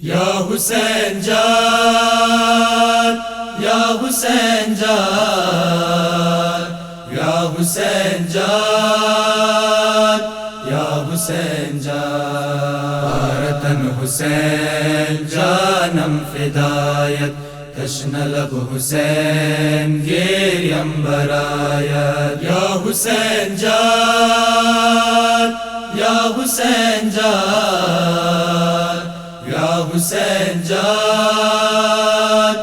یا حسین جان یا حسین جان یا حسین جان یا حسین جان بھارتن حسین جانم فدایت تشن لب حسین گیریم برایت یا حسین جان یا حسین جان یا حسین جان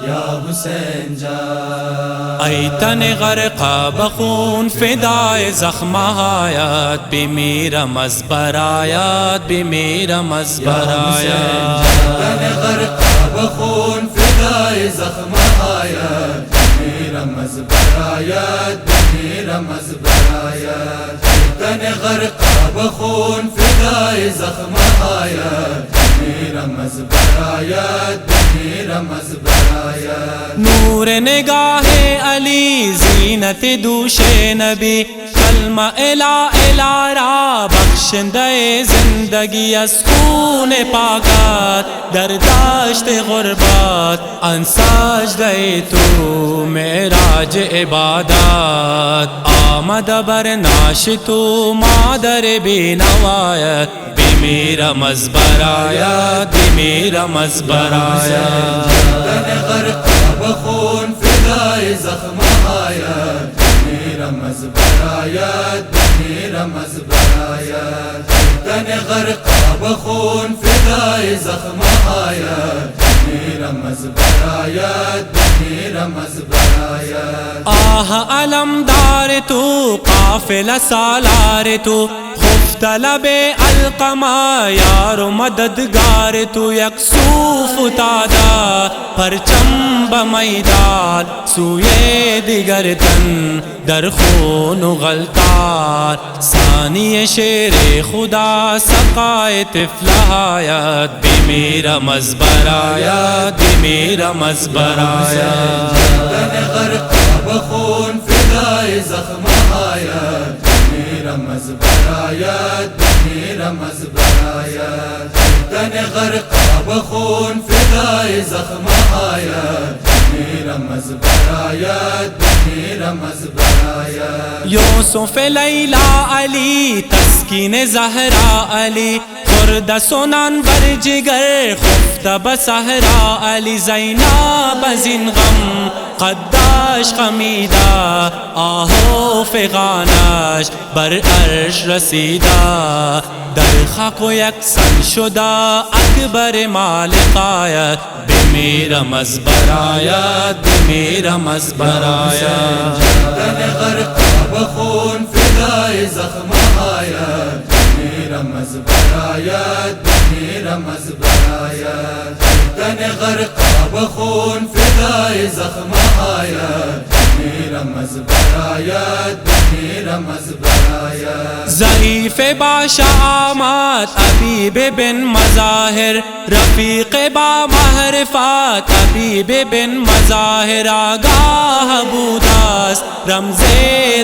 یا حسین جان ای تن غرقا بخون فدای زخم حیات بمیرم از برایات بمیرم از برایات تن غرقا بخون فدای زخم حیات بمیرم از برایات بمیرم از برایات تن غرقا بخون فدای زخم حیات بمیرم از برایات بمیرم از برایات نور نگاہ علی زینت دوش نبی کلمہ الہ الہ را بخشندہ زندگی از خون پاکات در داشت غربات ان سجدہ تو معراج عبادات آمد بر ناش تو مادر بی نوایت بمیرم از برایات بمیرم از برایات تن غرقا بخون فدای زخم حیات بمیرم از برایات بمیرم از برایات تن غرقا بخون فدای زخم حیات بمیرم از برایات بمیرم از برایات آہ علمدار تو قافلہ سالار تو خفت لب القما یار و مددگار تو یکسوف تادا پرچم بمیدان سوی دیگر تن در خون و غلطان ثانی شیر خدا سقای طفل حیات بمیرم از برایات بمیرم از برایات تن غرقا بخون فدای زخم حیات بمیرم از برایات بمیرم از برایات تن غرقا بخون فدای زخم حیات بمیرم از برایات بمیرم از برایات یوسف لیلا علی تسکین زہرا علی خرد سنن بر جگر خفت بسہرا علی زینب زین غم قداش خمیدہ آہو فغانش بر عرش رسیدہ در خاک و یکسان شدہ اکبر مالک آیت بمیرم از برایات بمیرم از برایات تن غرقا بخون فدای زخم حیات بمیرم از برایات بمیرم از برایات تن غرقا بخون فدای زخم حیات بمیرم از برایات بمیرم از برایات ضعیف باشامات حبیب بن مظاہر رفیق با معرفت حبیب بن مظاہر آگاہ بوداست رمز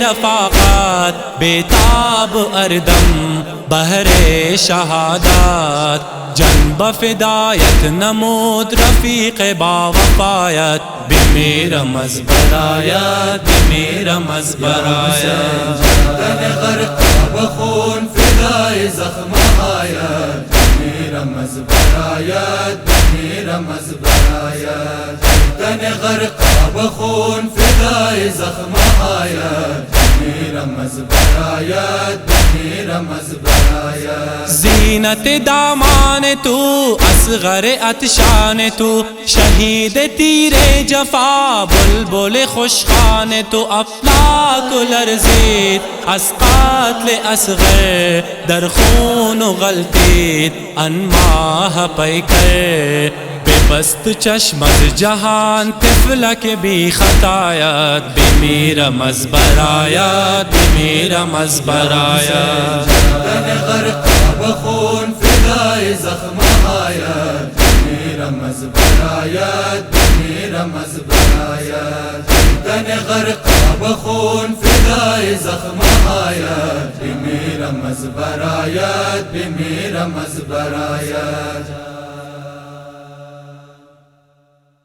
رفاقت بیتاب اردم بحر شہادات جنب فدایت نمود رفیق با وفایت بمیرم از برایات بمیرم از برایات تن غرقا بخون فدای زخم حیات بمیرم از برایات بمیرم از برایات تن غرقا بخون فدای زخم حیات بمیرم از برایات بمیرم از برایات زینت دامان تو اصغر عطشان تو شہید تیر جفا بلبل خوشخان تو افلاک لرزید از قاتل اصغر در خون و غلطید انماہ پیکر بست چشم از جہان طفلک بی خطایت بمیرم از برایات بمیرم از برایات تن غرقا بخون فدای زخم حیات بمیرم از برایات بمیرم از برایات تن غرقا بخون فدای زخم حیات بمیرم از برایات بمیرم از برایات